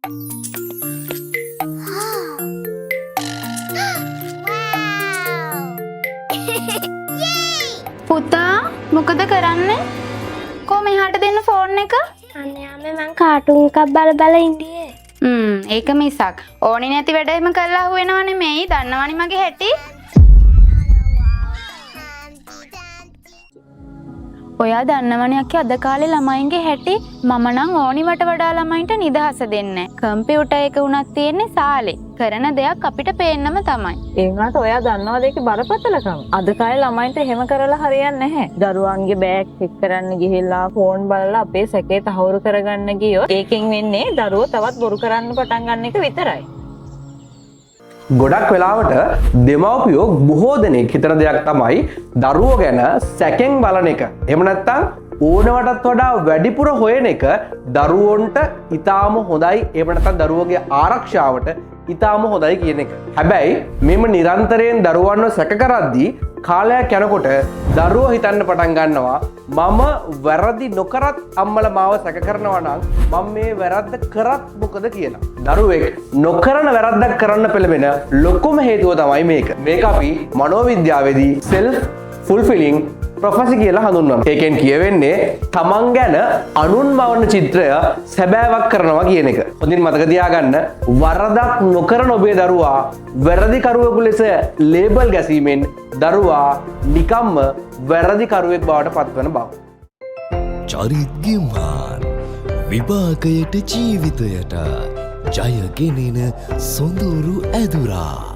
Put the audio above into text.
පුතා මොකද කරන්නේ? කො මෙහාට දෙන්න ෆෝන් එක? අනේ මම කාටුන් එකක් බල බල ඉඳියේ. ඒක මිසක් ඕනේ නැති වැඩ එහෙම කරලා අහුවෙනව නෙමෙයි. දන්නවනේ මගේ හැටි. ඔයා දන්නවනේ අක්කේ අද කාලේ ළමයින්ගේ හැටි. මම නම් ඕනිවට වඩා ළමයින්ට නිදහස දෙන්නේ. කම්පියුටර් එක උනත් තියෙන්නේ සාලේ. කරන දෙයක් අපිට පේන්නම තමයි. ඒ වුණාට ඔයා දන්නවද ඒකේ බරපතලකම? අද කාලේ ළමයින්ට එහෙම කරලා හරියන්නේ නැහැ. දරුවන්ගේ බෑග් චෙක් කරන්න ගිහිල්ලා ෆෝන් බලලා අපේ සැකේ තහවුරු කරගන්න ගියොත් ඒකෙන් වෙන්නේ දරුවෝ තවත් බොරු කරන්න පටන් ගන්න එක විතරයි. ගොඩක් වෙලාවට දෙමව්පියෝ බොහෝ දෙනෙක් හිතන දෙයක් තමයි දරුවෝ ගැන සැකෙන් බලන එක. එහෙම නැත්නම් ඕනවටත් වඩා වැඩිපුර හොයන එක දරුවන්ට ඊටාම හොඳයි. එහෙම නැත්නම් දරුවෝගේ ආරක්ෂාවට ඊටාම හොඳයි කියන එක. හැබැයි මෙම නිරන්තරයෙන් දරුවන්ව සැක කරද්දී කාලයක් යනකොට දරුවෝ හිතන්න පටන් ගන්නවා මම වැරදි නොකරත් අම්මලා මාව සැක කරනවා නම් මම මේ වැරද්ද කරත් මොකද කියලා. දරුවෙක් නොකරන වැරද්දක් කරන්න පෙළඹෙන ලොකුම හේතුව තමයි මේක. මේක අපි මනෝවිද්‍යාවේදී self fulfilling prophecy කියලා හඳුන්වනවා. ඒකෙන් කියවෙන්නේ තමන් ගැන අනුන් මවන චිත්‍රය සැබෑවක් කරනවා කියන එක. හොඳින් මතක තියාගන්න වරදක් නොකරන ඔබේ දරුවා වැරදිකරුවෙකු ලෙස ලේබල් ගැසීමෙන් දරුවා නිකම්ම වැරදිකරුවෙක් බවට පත්වන බව. චරිත්ගිම්හාන් විභාගයට ජීවිතයට ජයගෙනෙන සොඳුරු ඇදුරා.